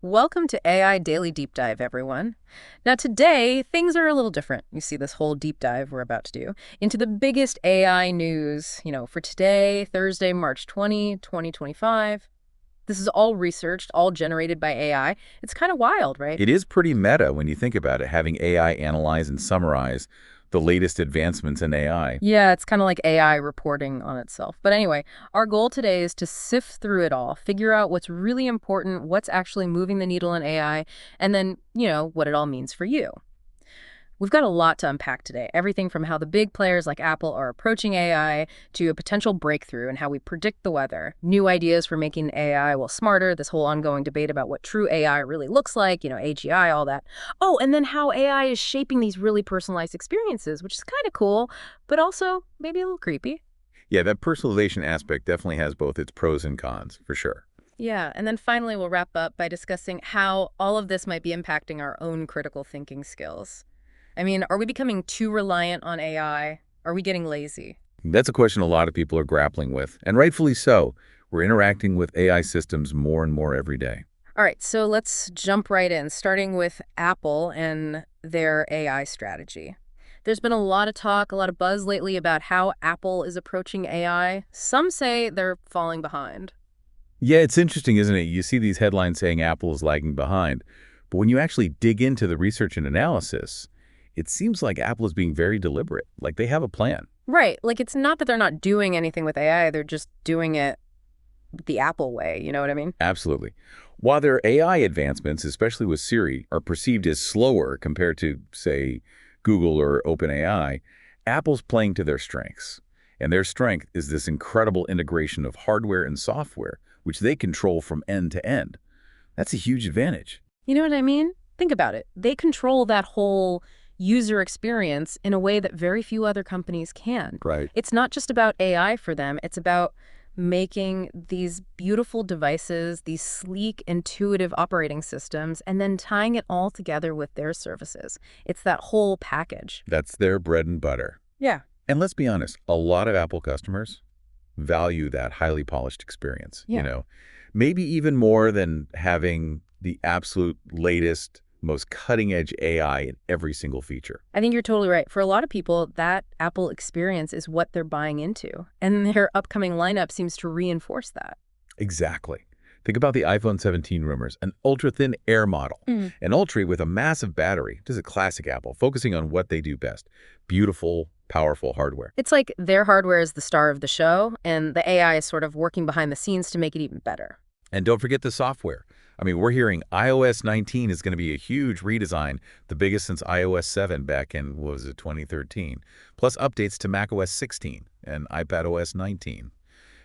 Welcome to AI Daily Deep Dive, everyone. Now, today, things are a little different. You see this whole deep dive we're about to do into the biggest AI news, for today, Thursday, March 20, 2025. This is all researched, all generated by AI. It's kind of wild, right? It is pretty meta when you think about it, having AI analyze and summarize the latest advancements in AI. Yeah, it's kind of like AI reporting on itself. But anyway, our goal today is to sift through it all, figure out what's really important, what's actually moving the needle in AI, and then, what it all means for you. We've got a lot to unpack today. Everything from how the big players like Apple are approaching AI to a potential breakthrough and how we predict the weather, new ideas for making AI, smarter, this whole ongoing debate about what true AI really looks like, AGI, all that. Oh, and then how AI is shaping these really personalized experiences, which is kind of cool, but also maybe a little creepy. Yeah, that personalization aspect definitely has both its pros and cons, for sure. Yeah, and then finally we'll wrap up by discussing how all of this might be impacting our own critical thinking skills. I mean, are we becoming too reliant on AI? Are we getting lazy? That's a question a lot of people are grappling with, and rightfully so. We're interacting with AI systems more and more every day. All right, so let's jump right in, starting with Apple and their AI strategy. There's been a lot of talk, a lot of buzz lately about how Apple is approaching AI. Some say they're falling behind. Yeah, it's interesting, isn't it? You see these headlines saying Apple is lagging behind, but when you actually dig into the research and analysis, it seems like Apple is being very deliberate, like they have a plan. Right, like it's not that they're not doing anything with AI, they're just doing it the Apple way, you know what I mean? Absolutely. While their AI advancements, especially with Siri, are perceived as slower compared to, say, Google or OpenAI, Apple's playing to their strengths. And their strength is this incredible integration of hardware and software, which they control from end to end. That's a huge advantage. You know what I mean? Think about it. They control that whole user experience in a way that very few other companies can. Right. It's not just about AI for them. It's about making these beautiful devices, these sleek, intuitive operating systems, and then tying it all together with their services. It's that whole package. That's their bread and butter. Yeah. And let's be honest, a lot of Apple customers value that highly polished experience, Yeah. maybe even more than having the absolute latest, most cutting-edge AI in every single feature. I think you're totally right. For a lot of people, that Apple experience is what they're buying into. And their upcoming lineup seems to reinforce that. Exactly. Think about the iPhone 17 rumors, an ultra-thin Air model, an Ultra with a massive battery. This is a classic Apple, focusing on what they do best, beautiful, powerful hardware. It's like their hardware is the star of the show, and the AI is sort of working behind the scenes to make it even better. And don't forget the software. I mean, we're hearing iOS 19 is going to be a huge redesign, the biggest since iOS 7 back in, 2013, plus updates to macOS 16 and iPadOS 19.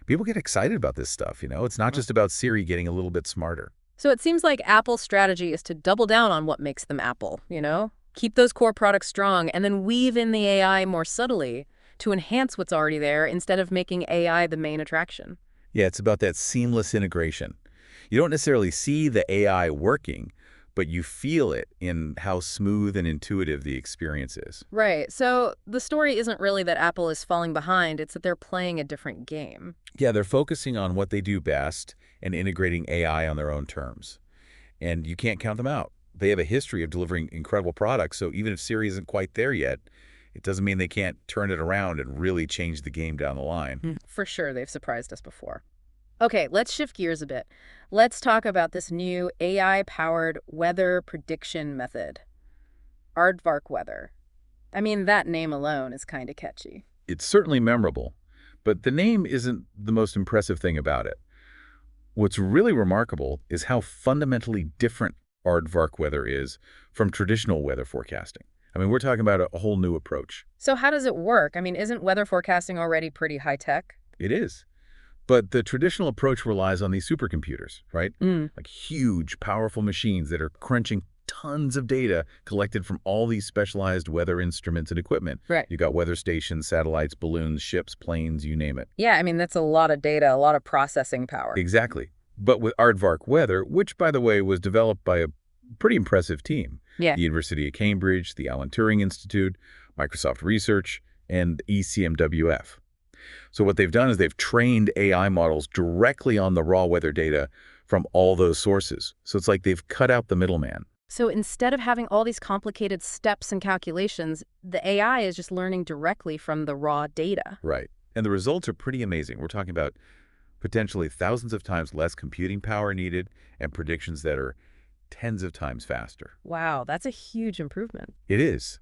People get excited about this stuff, It's not just about Siri getting a little bit smarter. So it seems like Apple's strategy is to double down on what makes them Apple. Keep those core products strong and then weave in the AI more subtly to enhance what's already there instead of making AI the main attraction. Yeah, it's about that seamless integration. You don't necessarily see the AI working, but you feel it in how smooth and intuitive the experience is. Right. So the story isn't really that Apple is falling behind, it's that they're playing a different game. Yeah, they're focusing on what they do best and integrating AI on their own terms. And you can't count them out. They have a history of delivering incredible products, so even if Siri isn't quite there yet, it doesn't mean they can't turn it around and really change the game down the line. For sure, they've surprised us before. Okay, let's shift gears a bit. Let's talk about this new AI-powered weather prediction method, Aardvark Weather. I mean, that name alone is kind of catchy. It's certainly memorable, but the name isn't the most impressive thing about it. What's really remarkable is how fundamentally different Aardvark Weather is from traditional weather forecasting. I mean, we're talking about a whole new approach. So how does it work? I mean, isn't weather forecasting already pretty high-tech? It is. But the traditional approach relies on these supercomputers, right? Like huge, powerful machines that are crunching tons of data collected from all these specialized weather instruments and equipment. Right. You've got weather stations, satellites, balloons, ships, planes, you name it. Yeah, I mean, that's a lot of data, a lot of processing power. Exactly. But with Aardvark Weather, which, by the way, was developed by a pretty impressive team. Yeah. The University of Cambridge, the Turing Institute, Microsoft Research, and ECMWF. So what they've done is they've trained AI models directly on the raw weather data from all those sources. So it's like they've cut out the middleman. So instead of having all these complicated steps and calculations, the AI is just learning directly from the raw data. Right. And the results are pretty amazing. We're talking about potentially thousands of times less computing power needed and predictions that are tens of times faster. Wow, that's a huge improvement. It is.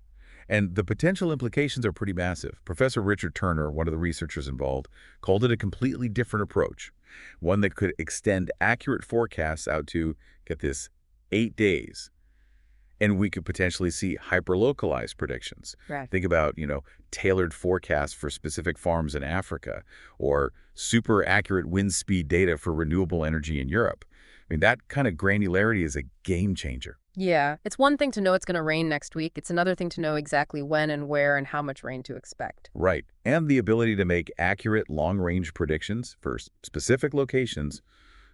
And the potential implications are pretty massive. Professor Richard Turner, one of the researchers involved, called it a completely different approach, one that could extend accurate forecasts out to, get this, 8 days. And we could potentially see hyper-localized predictions. Right. Think about, tailored forecasts for specific farms in Africa, or super accurate wind speed data for renewable energy in Europe. I mean, that kind of granularity is a game changer. Yeah, it's one thing to know it's going to rain next week. It's another thing to know exactly when and where and how much rain to expect. Right. And the ability to make accurate long-range predictions for specific locations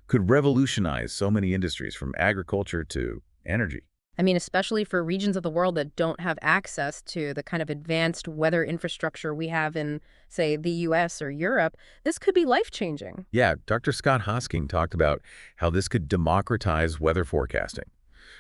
could revolutionize so many industries, from agriculture to energy. I mean, especially for regions of the world that don't have access to the kind of advanced weather infrastructure we have in, say, the US or Europe, this could be life-changing. Yeah, Dr. Scott Hosking talked about how this could democratize weather forecasting.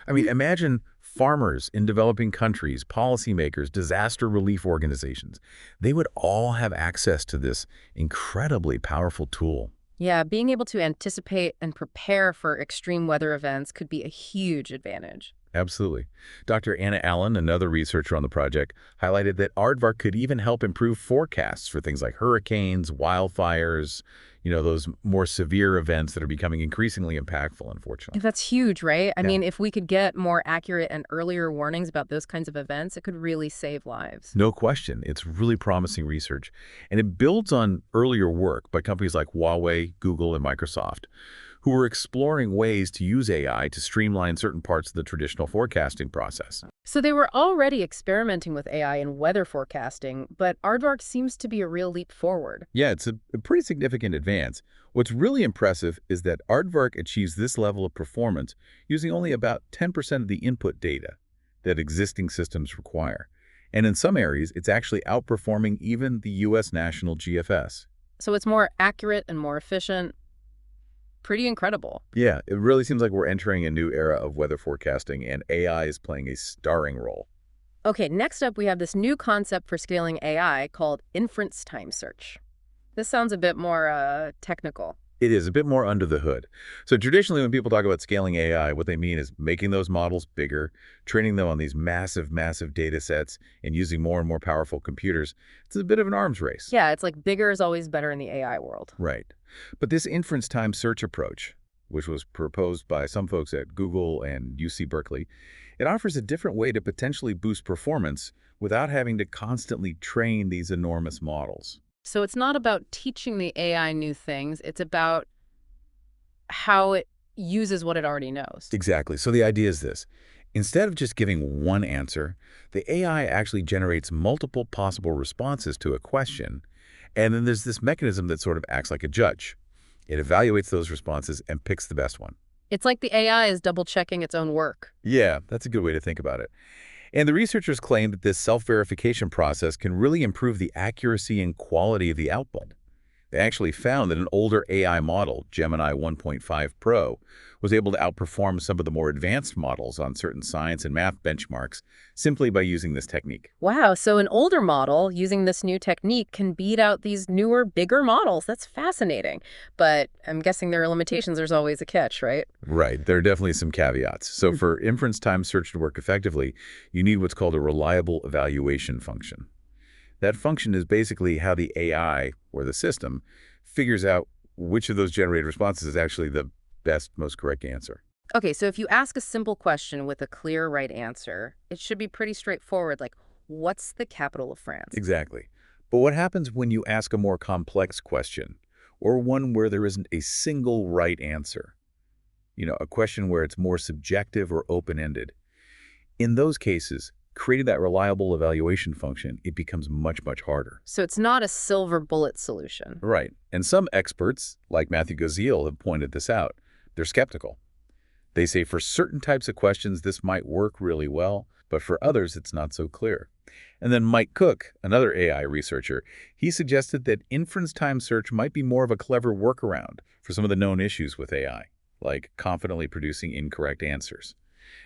I mean, imagine farmers in developing countries, policymakers, disaster relief organizations. They would all have access to this incredibly powerful tool. Yeah, being able to anticipate and prepare for extreme weather events could be a huge advantage. Absolutely. Dr. Anna Allen, another researcher on the project, highlighted that Aardvark could even help improve forecasts for things like hurricanes, wildfires, those more severe events that are becoming increasingly impactful, unfortunately. That's huge, right? I Yeah. mean, if we could get more accurate and earlier warnings about those kinds of events, it could really save lives. No question. It's really promising research. And it builds on earlier work by companies like Huawei, Google, and Microsoft, who were exploring ways to use AI to streamline certain parts of the traditional forecasting process. So they were already experimenting with AI in weather forecasting, but Aardvark seems to be a real leap forward. Yeah, it's a pretty significant advance. What's really impressive is that Aardvark achieves this level of performance using only about 10% of the input data that existing systems require. And in some areas, it's actually outperforming even the U.S. national GFS. So it's more accurate and more efficient. Pretty incredible. Yeah, it really seems like we're entering a new era of weather forecasting, and AI is playing a starring role. Okay, next up we have this new concept for scaling AI called inference time search. This sounds a bit more technical. It is a bit more under the hood. So traditionally, when people talk about scaling AI, what they mean is making those models bigger, training them on these massive, massive data sets, and using more and more powerful computers. It's a bit of an arms race. Yeah, it's like bigger is always better in the AI world. Right. But this inference time search approach, which was proposed by some folks at Google and UC Berkeley, it offers a different way to potentially boost performance without having to constantly train these enormous models. So it's not about teaching the AI new things, it's about how it uses what it already knows. Exactly. So the idea is this. Instead of just giving one answer, the AI actually generates multiple possible responses to a question, and then there's this mechanism that sort of acts like a judge. It evaluates those responses and picks the best one. It's like the AI is double-checking its own work. Yeah, that's a good way to think about it. And the researchers claim that this self-verification process can really improve the accuracy and quality of the output. They actually found that an older AI model, Gemini 1.5 Pro, was able to outperform some of the more advanced models on certain science and math benchmarks simply by using this technique. Wow, so an older model using this new technique can beat out these newer, bigger models. That's fascinating. But I'm guessing there are limitations. There's always a catch, right? Right. There are definitely some caveats. So for inference time search to work effectively, you need what's called a reliable evaluation function. That function is basically how the AI, or the system, figures out which of those generated responses is actually the best, most correct answer. Okay, so if you ask a simple question with a clear right answer, it should be pretty straightforward, like, what's the capital of France? Exactly. But what happens when you ask a more complex question, or one where there isn't a single right answer? A question where it's more subjective or open-ended. In those cases, creating that reliable evaluation function, it becomes much, much harder. So it's not a silver bullet solution. Right. And some experts, like Matthew Gaziel, have pointed this out. They're skeptical. They say for certain types of questions, this might work really well, but for others, it's not so clear. And then Mike Cook, another AI researcher, he suggested that inference time search might be more of a clever workaround for some of the known issues with AI. like confidently producing incorrect answers.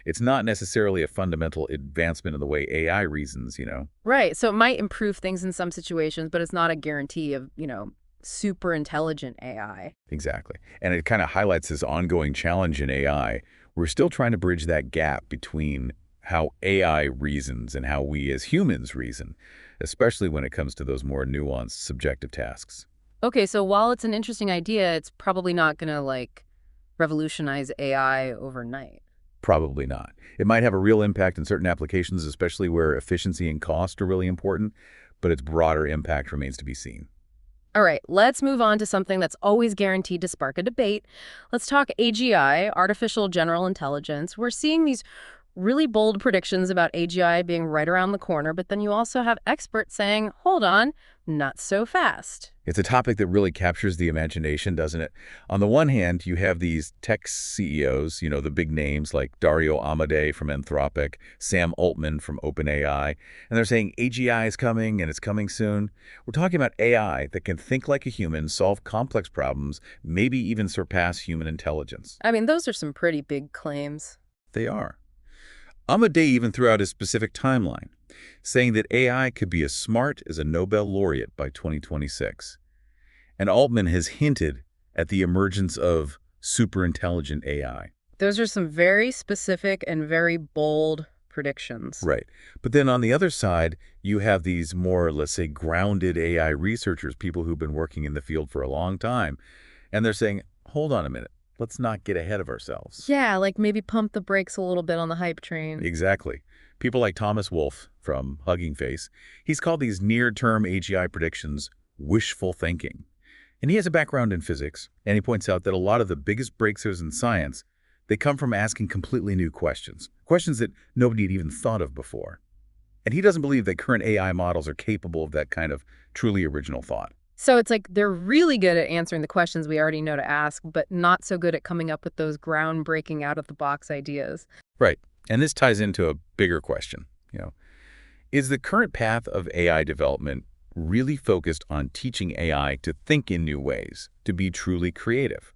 It's not necessarily a fundamental advancement in the way AI reasons. Right. So it might improve things in some situations, but it's not a guarantee of, super intelligent AI. Exactly. And it kind of highlights this ongoing challenge in AI. We're still trying to bridge that gap between how AI reasons and how we as humans reason, especially when it comes to those more nuanced subjective tasks. Okay, so while it's an interesting idea, it's probably not going to revolutionize AI overnight. Probably not. It might have a real impact in certain applications, especially where efficiency and cost are really important, but its broader impact remains to be seen. All right, let's move on to something that's always guaranteed to spark a debate. Let's talk AGI, artificial general intelligence. We're seeing these really bold predictions about AGI being right around the corner, but then you also have experts saying, hold on, not so fast. It's a topic that really captures the imagination, doesn't it? On the one hand, you have these tech CEOs, the big names like Dario Amodei from Anthropic, Sam Altman from OpenAI, and they're saying AGI is coming and it's coming soon. We're talking about AI that can think like a human, solve complex problems, maybe even surpass human intelligence. I mean, those are some pretty big claims. They are. Amadei even threw out a specific timeline, saying that AI could be as smart as a Nobel laureate by 2026. And Altman has hinted at the emergence of superintelligent AI. Those are some very specific and very bold predictions. Right. But then on the other side, you have these more, let's say, grounded AI researchers, people who've been working in the field for a long time, and they're saying, hold on a minute. Let's not get ahead of ourselves. Yeah, maybe pump the brakes a little bit on the hype train. Exactly. People like Thomas Wolfe from Hugging Face, he's called these near-term AGI predictions wishful thinking. And he has a background in physics, and he points out that a lot of the biggest breakthroughs in science, they come from asking completely new questions, questions that nobody had even thought of before. And he doesn't believe that current AI models are capable of that kind of truly original thought. So it's like they're really good at answering the questions we already know to ask, but not so good at coming up with those groundbreaking out-of-the-box ideas. Right. And this ties into a bigger question. Is the current path of AI development really focused on teaching AI to think in new ways, to be truly creative?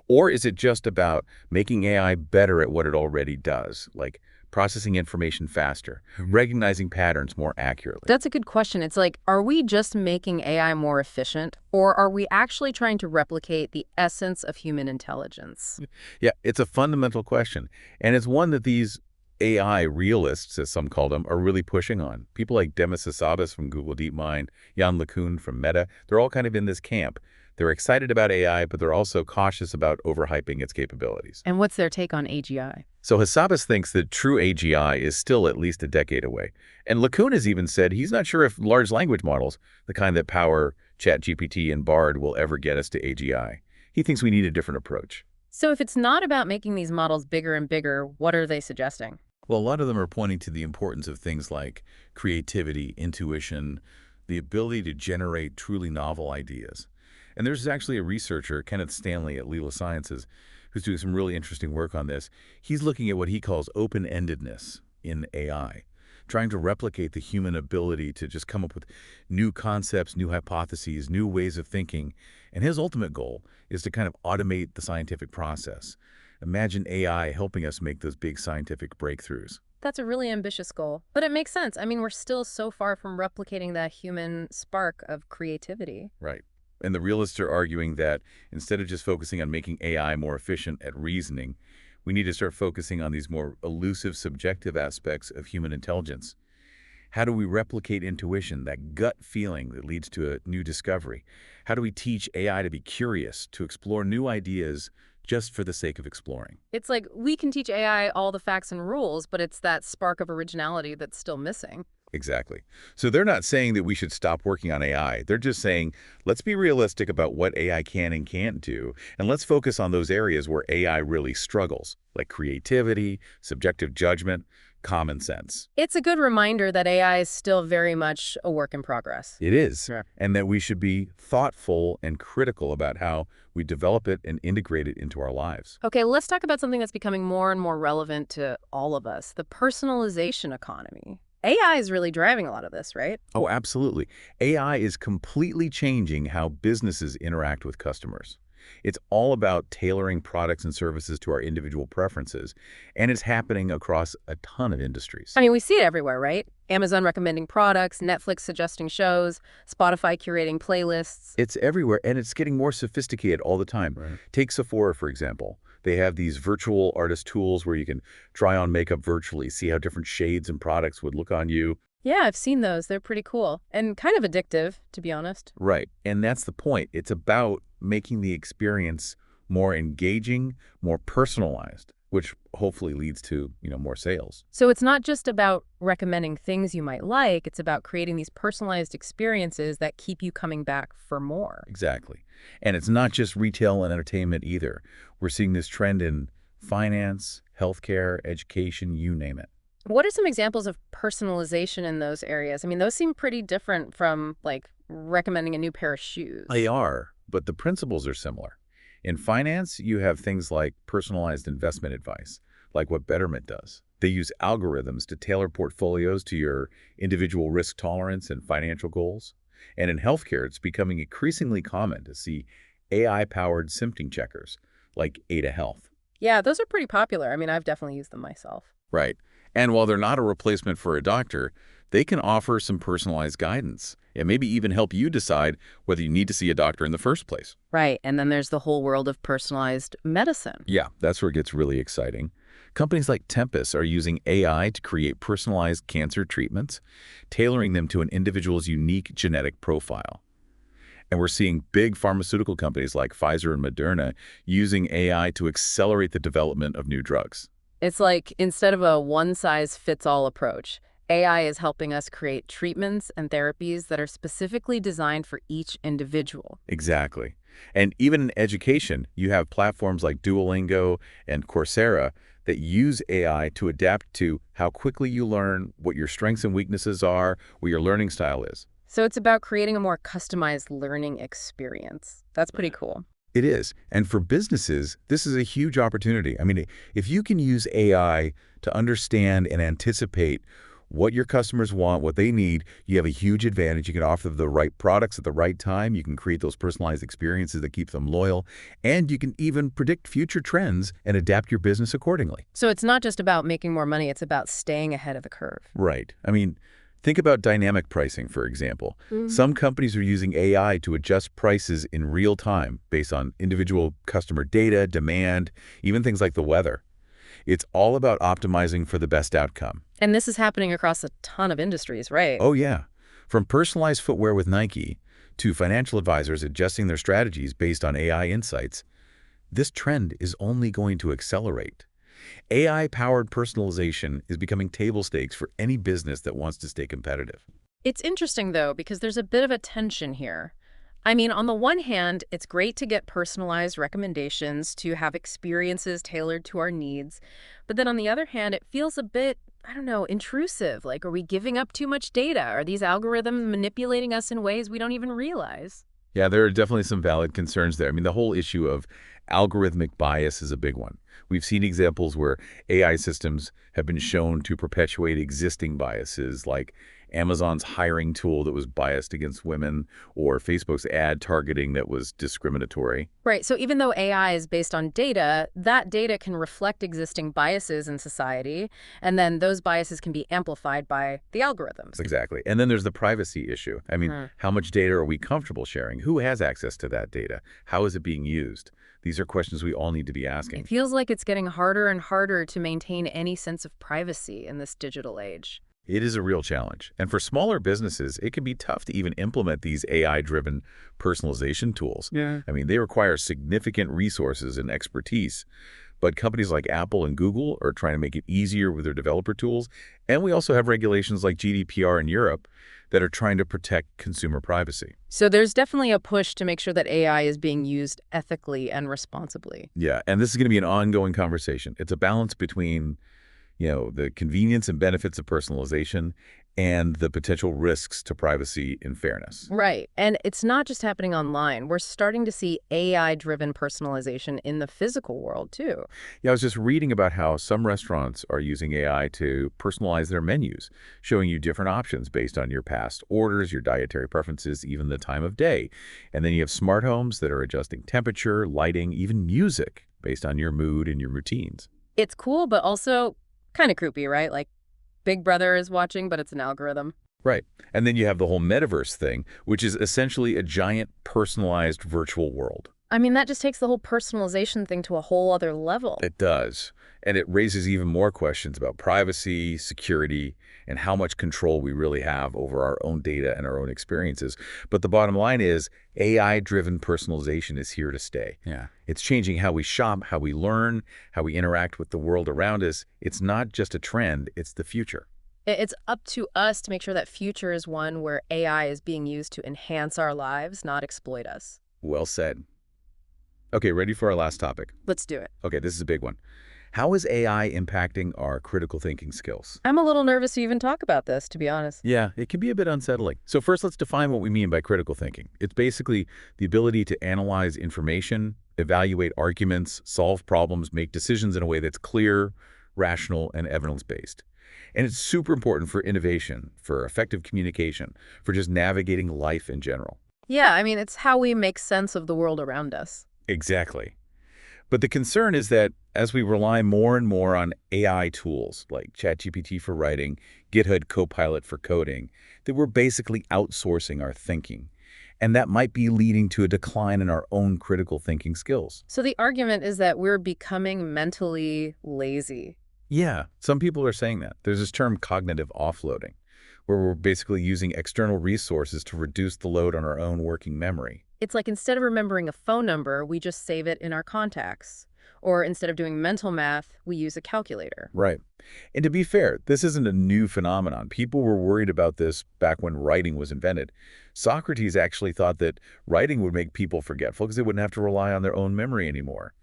Or is it just about making AI better at what it already does, like processing information faster, recognizing patterns more accurately? That's a good question. It's like, are we just making AI more efficient, or are we actually trying to replicate the essence of human intelligence? Yeah, it's a fundamental question, and it's one that these AI realists, as some call them, are really pushing on. People like Demis Hassabis from Google DeepMind, Jan LeCun from Meta, they're all kind of in this camp. They're excited about AI, but they're also cautious about overhyping its capabilities. And what's their take on AGI? So Hassabis thinks that true AGI is still at least a decade away. And LeCun has even said he's not sure if large language models, the kind that power ChatGPT and Bard, will ever get us to AGI. He thinks we need a different approach. So if it's not about making these models bigger and bigger, what are they suggesting? Well, a lot of them are pointing to the importance of things like creativity, intuition, the ability to generate truly novel ideas. And there's actually a researcher, Kenneth Stanley at Lila Sciences, who's doing some really interesting work on this. He's looking at what he calls open-endedness in AI, trying to replicate the human ability to just come up with new concepts, new hypotheses, new ways of thinking. And his ultimate goal is to kind of automate the scientific process. Imagine AI helping us make those big scientific breakthroughs. That's a really ambitious goal, but it makes sense. I mean, we're still so far from replicating that human spark of creativity. Right. And the realists are arguing that instead of just focusing on making AI more efficient at reasoning, we need to start focusing on these more elusive, subjective aspects of human intelligence. How do we replicate intuition, that gut feeling that leads to a new discovery? How do we teach AI to be curious, to explore new ideas just for the sake of exploring? It's like we can teach AI all the facts and rules, but it's that spark of originality that's still missing. Exactly. So they're not saying that we should stop working on AI. They're just saying, let's be realistic about what AI can and can't do, and let's focus on those areas where AI really struggles, like creativity, subjective judgment, common sense. It's a good reminder that AI is still very much a work in progress. It is, Yeah. and that we should be thoughtful and critical about how we develop it and integrate it into our lives. Okay, let's talk about something that's becoming more and more relevant to all of us, the personalization economy. AI is really driving a lot of this, right? Oh, absolutely. AI is completely changing how businesses interact with customers. It's all about tailoring products and services to our individual preferences, and it's happening across a ton of industries. I mean, we see it everywhere, right? Amazon recommending products, Netflix suggesting shows, Spotify curating playlists. It's everywhere, and it's getting more sophisticated all the time. Right. Take Sephora, for example. They have these virtual artist tools where you can try on makeup virtually, see how different shades and products would look on you. Yeah, I've seen those. They're pretty cool and kind of addictive, to be honest. Right. And that's the point. It's about making the experience more engaging, more personalized, which hopefully leads to, more sales. So it's not just about recommending things you might like, it's about creating these personalized experiences that keep you coming back for more. Exactly. And it's not just retail and entertainment either. We're seeing this trend in finance, healthcare, education, you name it. What are some examples of personalization in those areas? I mean, those seem pretty different from, like, recommending a new pair of shoes. They are, but the principles are similar. In finance, you have things like personalized investment advice, like what Betterment does. They use algorithms to tailor portfolios to your individual risk tolerance and financial goals. And in healthcare, it's becoming increasingly common to see AI-powered symptom checkers, like Ada Health. Yeah, those are pretty popular. I mean, I've definitely used them myself. Right. And while they're not a replacement for a doctor, they can offer some personalized guidance and maybe even help you decide whether you need to see a doctor in the first place. Right, and then there's the whole world of personalized medicine. Yeah, that's where it gets really exciting. Companies like Tempus are using AI to create personalized cancer treatments, tailoring them to an individual's unique genetic profile. And we're seeing big pharmaceutical companies like Pfizer and Moderna using AI to accelerate the development of new drugs. It's like instead of a one-size-fits-all approach, AI is helping us create treatments and therapies that are specifically designed for each individual. Exactly. And even in education, you have platforms like Duolingo and Coursera that use AI to adapt to how quickly you learn, what your strengths and weaknesses are, what your learning style is. So it's about creating a more customized learning experience. That's pretty cool. It is. And for businesses, this is a huge opportunity. I mean, if you can use AI to understand and anticipate what your customers want, what they need, you have a huge advantage. You can offer the right products at the right time. You can create those personalized experiences that keep them loyal. And you can even predict future trends and adapt your business accordingly. So it's not just about making more money, it's about staying ahead of the curve. Right. I mean, think about dynamic pricing, for example. Some companies are using AI to adjust prices in real time based on individual customer data, demand, even things like the weather. It's all about optimizing for the best outcome. And this is happening across a ton of industries, right? Oh, yeah. From personalized footwear with Nike to financial advisors adjusting their strategies based on AI insights, this trend is only going to accelerate. AI-powered personalization is becoming table stakes for any business that wants to stay competitive. It's interesting, though, because there's a bit of a tension here. I mean, on the one hand, it's great to get personalized recommendations, to have experiences tailored to our needs. But then on the other hand, it feels a bit, I don't know, intrusive. Like, are we giving up too much data? Are these algorithms manipulating us in ways we don't even realize? Yeah, there are definitely some valid concerns there. I mean, the whole issue of algorithmic bias is a big one. We've seen examples where AI systems have been shown to perpetuate existing biases, like Amazon's hiring tool that was biased against women, or Facebook's ad targeting that was discriminatory. Right. So even though AI is based on data, that data can reflect existing biases in society, and then those biases can be amplified by the algorithms. Exactly. And then there's the privacy issue. I mean, how much data are we comfortable sharing? Who has access to that data? How is it being used? These are questions we all need to be asking. It feels like it's getting harder and harder to maintain any sense of privacy in this digital age. It is a real challenge. And for smaller businesses, it can be tough to even implement these AI-driven personalization tools. Yeah. I mean, they require significant resources and expertise. But companies like Apple and Google are trying to make it easier with their developer tools. And we also have regulations like GDPR in Europe that are trying to protect consumer privacy. So there's definitely a push to make sure that AI is being used ethically and responsibly. Yeah, and this is going to be an ongoing conversation. It's a balance between the convenience and benefits of personalization and the potential risks to privacy and fairness. Right. And it's not just happening online. We're starting to see AI-driven personalization in the physical world, too. Yeah, I was just reading about how some restaurants are using AI to personalize their menus, showing you different options based on your past orders, your dietary preferences, even the time of day. And then you have smart homes that are adjusting temperature, lighting, even music based on your mood and your routines. It's cool, but also kind of creepy, right? Like Big Brother is watching, but it's an algorithm. Right. And then you have the whole metaverse thing, which is essentially a giant personalized virtual world. I mean, that just takes the whole personalization thing to a whole other level. It does. And it raises even more questions about privacy, security, and how much control we really have over our own data and our own experiences. But the bottom line is AI-driven personalization is here to stay. Yeah. It's changing how we shop, how we learn, how we interact with the world around us. It's not just a trend, it's the future. It's up to us to make sure that future is one where AI is being used to enhance our lives, not exploit us. Well said. Okay, ready for our last topic? Let's do it. Okay, this is a big one. How is AI impacting our critical thinking skills? I'm a little nervous to even talk about this, to be honest. Yeah, it can be a bit unsettling. So first, let's define what we mean by critical thinking. It's basically the ability to analyze information, evaluate arguments, solve problems, make decisions in a way that's clear, rational, and evidence-based. And it's super important for innovation, for effective communication, for just navigating life in general. Yeah, I mean, it's how we make sense of the world around us. Exactly. But the concern is that as we rely more and more on AI tools like ChatGPT for writing, GitHub Copilot for coding, that we're basically outsourcing our thinking. And that might be leading to a decline in our own critical thinking skills. So the argument is that we're becoming mentally lazy. Yeah, some people are saying that. There's this term cognitive offloading, where we're basically using external resources to reduce the load on our own working memory. It's like instead of remembering a phone number, we just save it in our contacts. Or instead of doing mental math, we use a calculator. Right. And to be fair, this isn't a new phenomenon. People were worried about this back when writing was invented. Socrates actually thought that writing would make people forgetful because they wouldn't have to rely on their own memory anymore.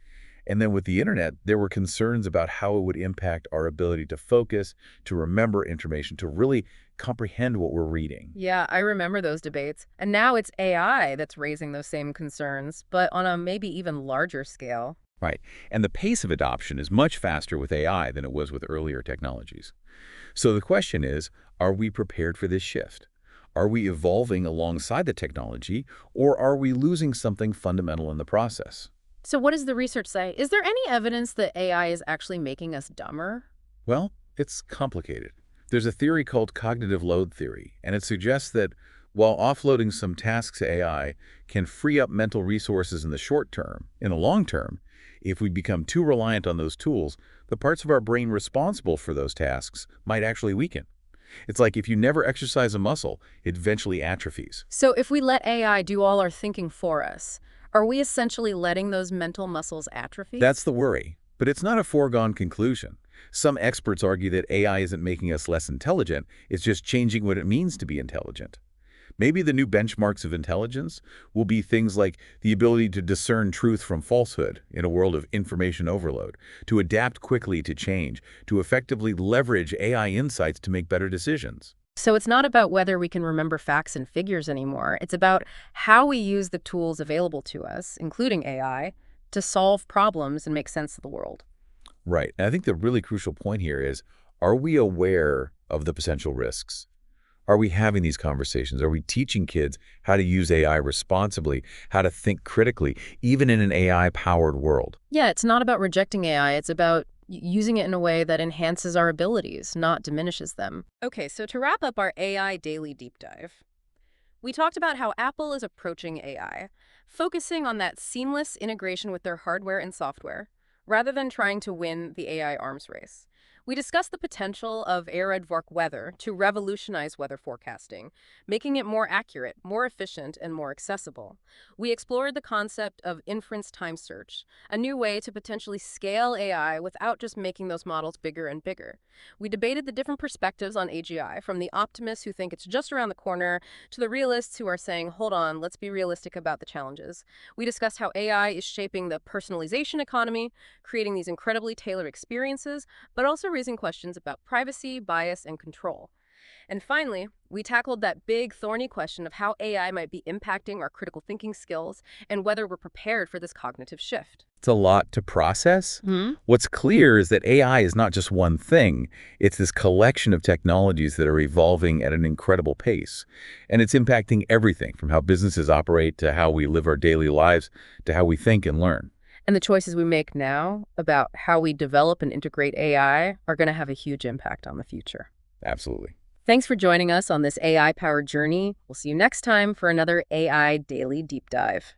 And then with the internet, there were concerns about how it would impact our ability to focus, to remember information, to really comprehend what we're reading. Yeah, I remember those debates. And now it's AI that's raising those same concerns, but on a maybe even larger scale. Right. And the pace of adoption is much faster with AI than it was with earlier technologies. So the question is, are we prepared for this shift? Are we evolving alongside the technology, or are we losing something fundamental in the process? So what does the research say? Is there any evidence that AI is actually making us dumber? Well, it's complicated. There's a theory called cognitive load theory, and it suggests that while offloading some tasks to AI can free up mental resources in the short term, in the long term, if we become too reliant on those tools, the parts of our brain responsible for those tasks might actually weaken. It's like if you never exercise a muscle, it eventually atrophies. So if we let AI do all our thinking for us, are we essentially letting those mental muscles atrophy? That's the worry. But it's not a foregone conclusion. Some experts argue that AI isn't making us less intelligent, it's just changing what it means to be intelligent. Maybe the new benchmarks of intelligence will be things like the ability to discern truth from falsehood in a world of information overload, to adapt quickly to change, to effectively leverage AI insights to make better decisions. So it's not about whether we can remember facts and figures anymore. It's about how we use the tools available to us, including AI, to solve problems and make sense of the world. Right. And I think the really crucial point here is, are we aware of the potential risks? Are we having these conversations? Are we teaching kids how to use AI responsibly, how to think critically, even in an AI-powered world? Yeah, it's not about rejecting AI. It's about using it in a way that enhances our abilities, not diminishes them. Okay, so to wrap up our AI Daily Deep Dive, we talked about how Apple is approaching AI, focusing on that seamless integration with their hardware and software, rather than trying to win the AI arms race. We discussed the potential of Aardvark Weather to revolutionize weather forecasting, making it more accurate, more efficient, and more accessible. We explored the concept of inference time search, a new way to potentially scale AI without just making those models bigger and bigger. We debated the different perspectives on AGI, from the optimists who think it's just around the corner to the realists who are saying, hold on, let's be realistic about the challenges. We discussed how AI is shaping the personalization economy, creating these incredibly tailored experiences, but also raising questions about privacy, bias, and control. And finally, we tackled that big, thorny question of how AI might be impacting our critical thinking skills and whether we're prepared for this cognitive shift. It's a lot to process. Hmm? What's clear is that AI is not just one thing. It's this collection of technologies that are evolving at an incredible pace. And it's impacting everything from how businesses operate to how we live our daily lives to how we think and learn. And the choices we make now about how we develop and integrate AI are going to have a huge impact on the future. Absolutely. Thanks for joining us on this AI-powered journey. We'll see you next time for another AI Daily Deep Dive.